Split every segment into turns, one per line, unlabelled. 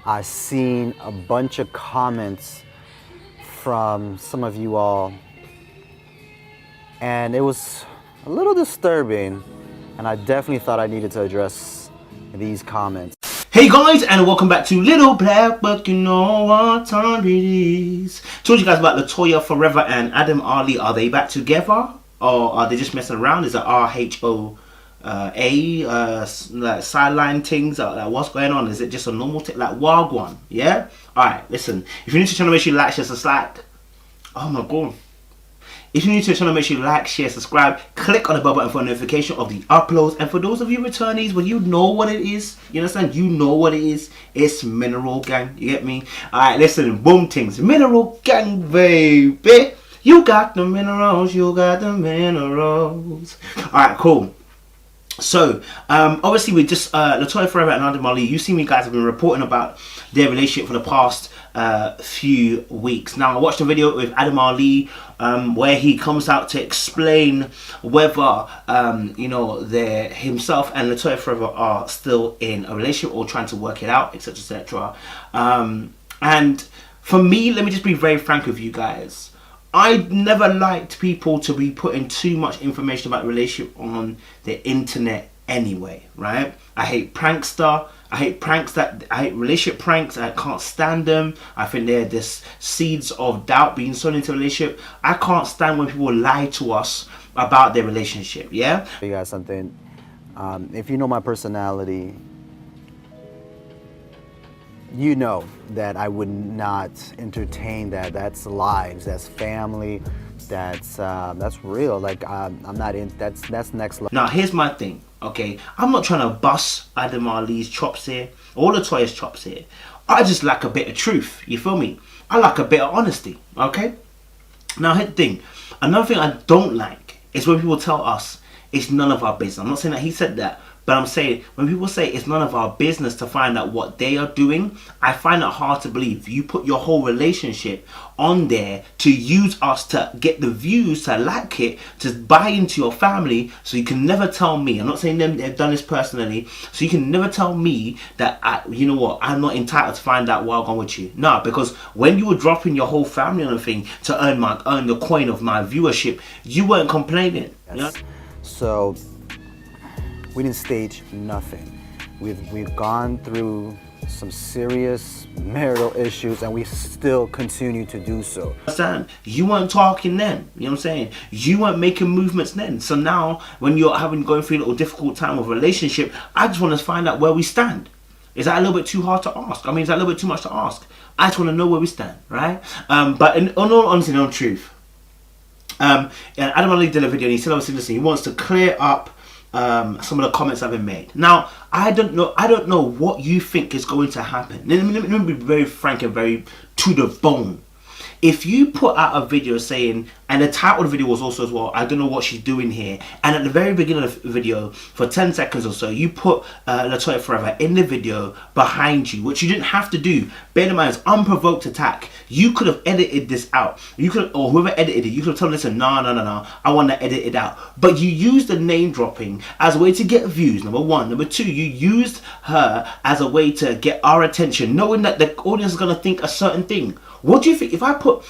I've seen a bunch of comments from some of you all, and it was a little disturbing, and I definitely thought I needed to address these comments.
Hey guys, and welcome back to Little Black Book. You know what time it is. Told you guys about Latoya Forever and Adam Ali. Are they back together, or are they just messing around? Is it RHOA like sideline things? Like what's going on? Is it just a normal thing like Wagwan? Yeah. All right. Listen, if you're new to the channel, make sure you like, share, subscribe. Oh my god. If you're new to the channel, make sure you like, share, subscribe, click on the bell button for a notification of the uploads. And for those of you returnees, well, you know what it is. You understand? You know what it is. It's Mineral Gang. You get me? Alright, listen. Boom things. Mineral Gang, baby. You got the minerals. You got the minerals. Alright, cool. So, obviously we just, Latoya Forever and Adam Ali, you see me guys have been reporting about their relationship for the past few weeks. Now, I watched a video with Adam Ali where he comes out to explain whether, you know, himself and Latoya Forever are still in a relationship or trying to work it out, etc, etc. And for me, let me just be very frank with you guys. I never liked people to be putting too much information about the relationship on the internet anyway, right? I hate prankster. I hate pranks I hate relationship pranks. I can't stand them. I think they're just seeds of doubt being sown into a relationship. I can't stand when people lie to us about their relationship, yeah?
You guys something, if you know my personality, you know that I would not entertain that. That's lives, that's family, that's real. Like I'm not in. That's next level.
Now here's my thing. Okay, I'm not trying to bust Adam Ali's chops here, or Latoya's chops here. I just like a bit of truth. You feel me? I like a bit of honesty. Okay. Now here's the thing. Another thing I don't like is when people tell us it's none of our business. I'm not saying that he said that. But I'm saying, when people say it's none of our business to find out what they are doing, I find it hard to believe. You put your whole relationship on there to use us to get the views, to like it, to buy into your family, so you can never tell me, I'm not saying they've done this personally, so you can never tell me that, you know what, I'm not entitled to find out while I'm with you. No, because when you were dropping your whole family on a thing to earn the coin of my viewership, you weren't complaining.
Yes.
You know?
So we didn't stage nothing. We've gone through some serious marital issues, and we still continue to do so.
You weren't talking then, you know what I'm saying? You weren't making movements then. So now, when you're going through a little difficult time of a relationship, I just want to find out where we stand. Is that a little bit too hard to ask? I mean, is that a little bit too much to ask? I just want to know where we stand, right? But in all honesty, no truth. Adam Ali did a video, and he said, obviously, listen, he wants to clear up some of the comments that have been made. Now, I don't know what you think is going to happen. Let me be very frank and very to the bone. If you put out a video saying, and the title of the video was also as well, I don't know what she's doing here, and at the very beginning of the video, for 10 seconds or so, you put Latoya Forever in the video behind you, which you didn't have to do. Bear in mind, it's unprovoked attack. You could have edited this out. You could, or whoever edited it, you could have told them, listen, no, I want to edit it out. But you used the name dropping as a way to get views, number one. Number two, you used her as a way to get our attention, knowing that the audience is going to think a certain thing. What do you think if I put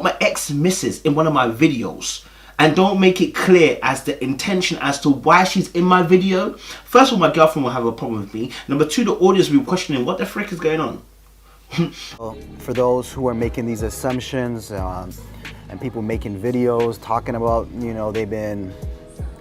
my ex-missus in one of my videos and don't make it clear as the intention as to why she's in my video? First of all, my girlfriend will have a problem with me. Number two, the audience will be questioning what the frick is going on.
For those who are making these assumptions and people making videos talking about, you know, they've been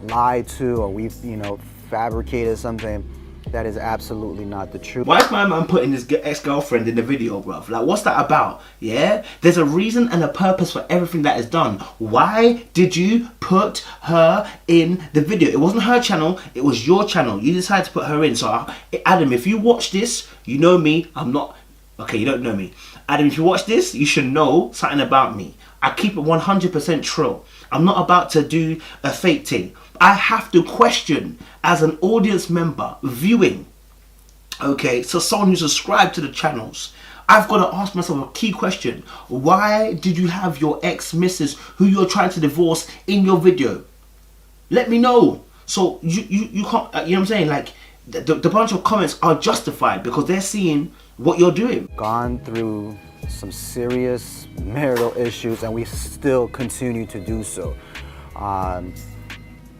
lied to, or we've, you know, fabricated something, that is absolutely not the truth.
Why is my man putting his ex-girlfriend in the video, bruv? Like, what's that about? Yeah? There's a reason and a purpose for everything that is done. Why did you put her in the video? It wasn't her channel, it was your channel. You decided to put her in. So, Adam, if you watch this, you know me, I'm not... Okay, you don't know me. Adam, if you watch this, you should know something about me. I keep it 100% true. I'm not about to do a fake thing. I have to question as an audience member viewing, okay, so someone who subscribed to the channels, I've got to ask myself a key question. Why did you have your ex-missus who you're trying to divorce in your video? Let me know. So you can't, you know what I'm saying? Like, the bunch of comments are justified because they're seeing what you're doing.
Gone through some serious marital issues, and we still continue to do so.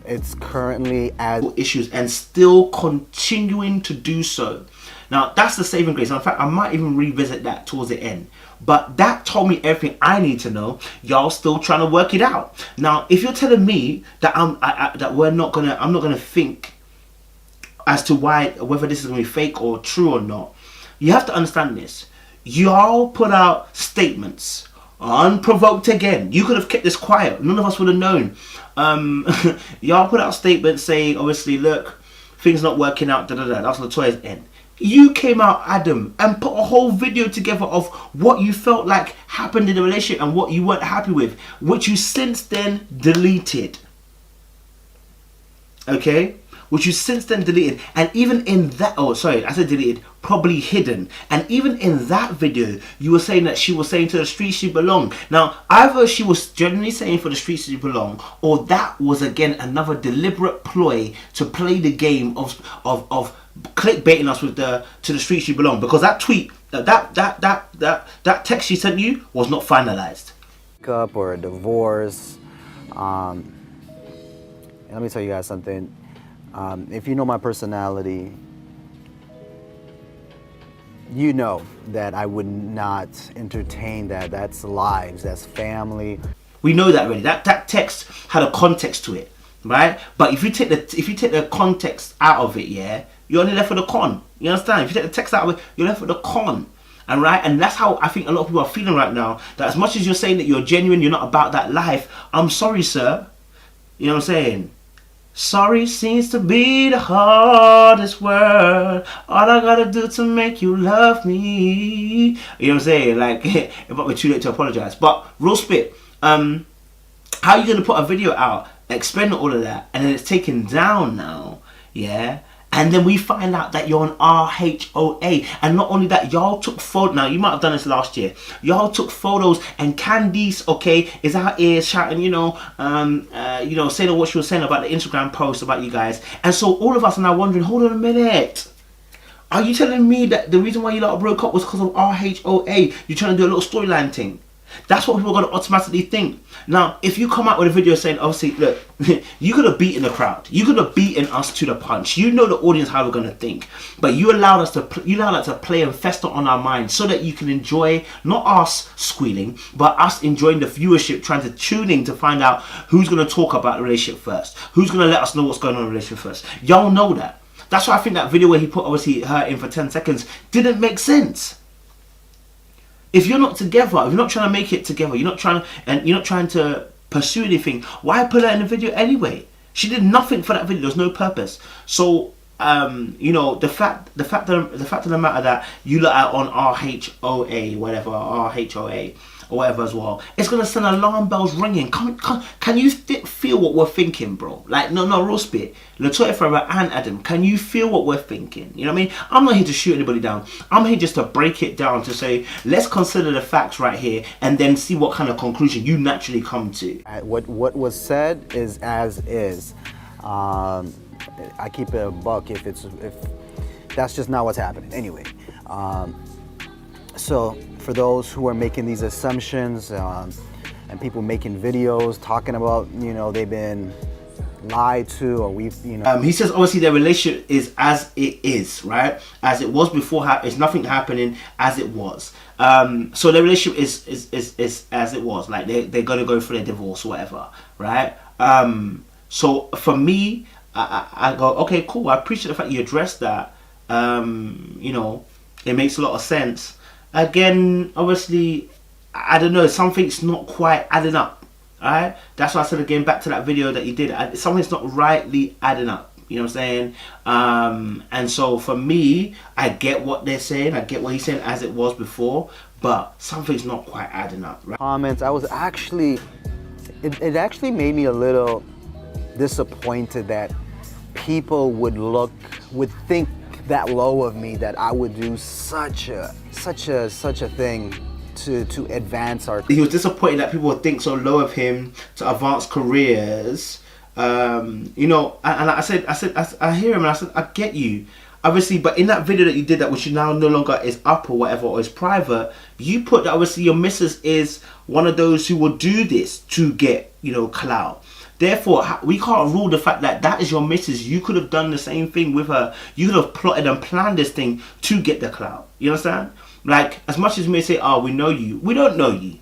It's currently at
issues and still continuing to do so. Now that's the saving grace. In fact, I might even revisit that towards the end. But that told me everything I need to know. Y'all still trying to work it out. Now, if you're telling me that I'm not gonna think as to whether this is gonna be fake or true or not, you have to understand this. Y'all put out statements unprovoked again. You could have kept this quiet. None of us would have known. Y'all put out statements saying, obviously, look, things not working out. That's Latoya's end. You came out, Adam, and put a whole video together of what you felt like happened in the relationship and what you weren't happy with, which you since then deleted. Okay? Which you since then deleted. And even in that, oh sorry, I said deleted, probably hidden. And even in that video, you were saying that she was saying to the streets she belong. Now, either she was genuinely saying for the streets she belong, or that was again another deliberate ploy to play the game of clickbaiting us with to the streets you belong, because that tweet, that text she sent you was not finalized.
Up or a divorce. And let me tell you guys something. If you know my personality, you know that I would not entertain that. That's lives, that's family.
We know that already. That text had a context to it, right? But if you take the context out of it, yeah, you're only left with the con. You understand? If you take the text out of it, you're left with the con. And right, and that's how I think a lot of people are feeling right now. That as much as you're saying that you're genuine, you're not about that life. I'm sorry, sir. You know what I'm saying? Sorry seems to be the hardest word. All I gotta do to make you love me. You know what I'm saying? Like, it might be too late to apologize. But real spit, how are you gonna put a video out explaining all of that, and then it's taken down now? Yeah. And then we find out that you're on RHOA. And not only that, y'all took photos. Now, you might have done this last year. Y'all took photos, and Candice, okay, is out here shouting, saying what she was saying about the Instagram post about you guys. And so all of us are now wondering, hold on a minute. Are you telling me that the reason why you lot broke up was because of RHOA? You're trying to do a little storyline thing? That's what people are going to automatically think. Now, if you come out with a video saying, obviously, look, you could have beaten the crowd. You could have beaten us to the punch. You know the audience how we're going to think. But you allowed us to play and fester on our minds so that you can enjoy, not us squealing, but us enjoying the viewership, trying to tune in to find out who's going to talk about the relationship first. Who's going to let us know what's going on in the relationship first. Y'all know that. That's why I think that video where he put, obviously, her in for 10 seconds didn't make sense. If you're not together, if you're not trying to make it together, you're not trying to pursue anything, why put her in the video anyway? She did nothing for that video. There's no purpose. So, the fact of the matter that you look at on RHOA, or whatever as well, it's gonna send alarm bells ringing. Can you feel what we're thinking, bro? Like, no, real spit. Latoya forever and Adam, can you feel what we're thinking? You know what I mean? I'm not here to shoot anybody down. I'm here just to break it down, to say, let's consider the facts right here, and then see what kind of conclusion you naturally come to.
What was said is as is. I keep it a buck if that's just not what's happening. Anyway, so for those who are making these assumptions and people making videos talking about, they've been lied to, or
he says obviously their relationship is as it is, right? As it was before, it's nothing happening as it was. So their relationship is as it was. Like they're gonna go through their divorce or whatever, right? So for me, I go, okay, cool. I appreciate the fact you addressed that. It makes a lot of sense. Again, obviously, I don't know, something's not quite adding up. Alright? That's why I said again, back to that video that you did, something's not rightly adding up. You know what I'm saying? And so for me, I get what they're saying, I get what he's saying as it was before, but something's not quite adding up, right?
Comments, I was actually, it actually made me a little disappointed that people would think that low of me, that I would do such a thing to advance our.
He was disappointed that people would think so low of him to advance careers. And I hear him, and I said, I get you. obviously, but in that video that you did, that which you now no longer is up or whatever, or is private, you put that obviously your missus is one of those who will do this to get, you know, clout. Therefore, we can't rule the fact that that is your missus. You could have done the same thing with her. You could have plotted and planned this thing to get the clout. You understand? Like, as much as we may say, oh, we know you, we don't know you.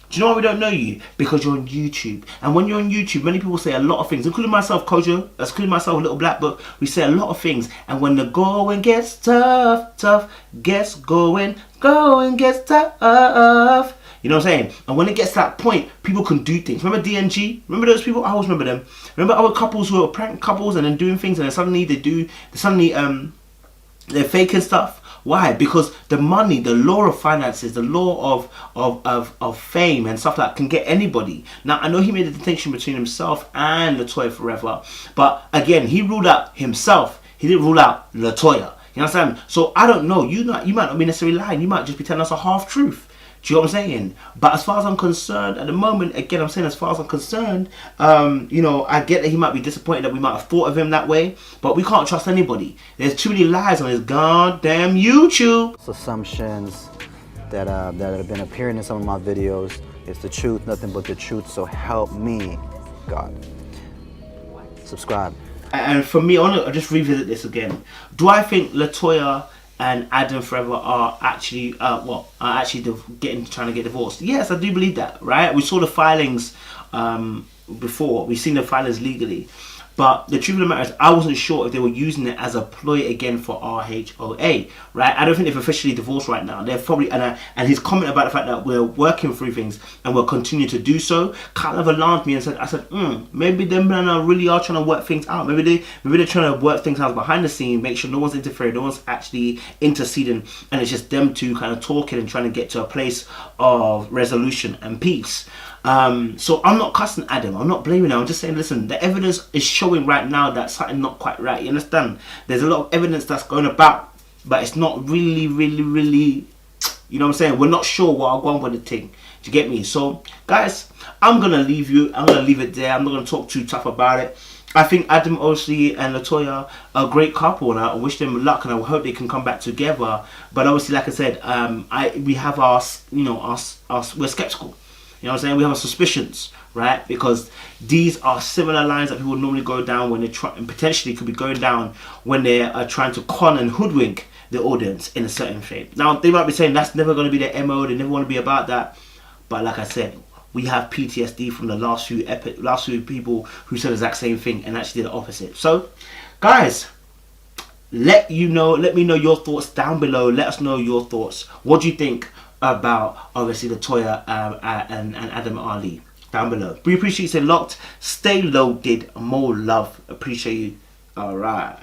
Do you know why we don't know you? Because you're on YouTube. And when you're on YouTube, many people say a lot of things, including myself, Kojo, including myself, Little Black Book. We say a lot of things. And when the going gets tough gets going gets tough. You know what I'm saying? And when it gets to that point, people can do things. Remember DNG? Remember those people? I always remember them. Remember our couples who are prank couples and then doing things, and then suddenly they're faking stuff. Why? Because the money, the law of finances, the law of fame and stuff like that can get anybody. Now, I know he made a distinction between himself and Latoya Forever, but again, he ruled out himself. He didn't rule out Latoya. You understand? So I don't know. You might not be necessarily lying. You might just be telling us a half truth. Do you know what I'm saying? But as far as I'm concerned, at the moment, again, I'm saying as far as I'm concerned, you know, I get that he might be disappointed that we might have thought of him that way, but we can't trust anybody. There's too many lies on his goddamn YouTube.
Assumptions that have been appearing in some of my videos. It's the truth, nothing but the truth. So help me, God. Subscribe.
And for me, I want to just revisit this again. Do I think Latoya and Adam Forever are actually trying to get divorced? Yes, I do believe that, right? We saw the filings before. We've seen the filings legally. But the truth of the matter is, I wasn't sure if they were using it as a ploy again for RHOA, right? I don't think they've officially divorced right now. They're probably, and his comment about the fact that we're working through things and we'll continue to do so kind of alarmed me, and I said, maybe them men really are trying to work things out. Maybe they're trying to work things out behind the scene, make sure no one's interfering, no one's actually interceding, and it's just them two kind of talking and trying to get to a place of resolution and peace. So I'm not cussing Adam, I'm not blaming him, I'm just saying, listen, the evidence is showing right now that something not quite right, you understand? There's a lot of evidence that's going about, but it's not really, you know what I'm saying? We're not sure what I'll go on with the thing. Do you get me? So, guys, I'm going to leave it there. I'm not going to talk too tough about it. I think Adam, obviously, and Latoya are a great couple, and I wish them luck, and I hope they can come back together. But obviously, like I said, we have we're skeptical. You know what I'm saying? We have our suspicions, right? Because these are similar lines that people normally go down when they try, and potentially could be going down when they are trying to con and hoodwink the audience in a certain shape. Now, they might be saying that's never going to be their MO, they never want to be about that. But like I said, we have PTSD from the last few people who said the exact same thing and actually did the opposite. So, guys, let me know your thoughts down below. Let us know your thoughts. What do you think about, obviously, Latoya and Adam Ali down below? We appreciate you. Stay locked, stay loaded, more love. Appreciate you. All right.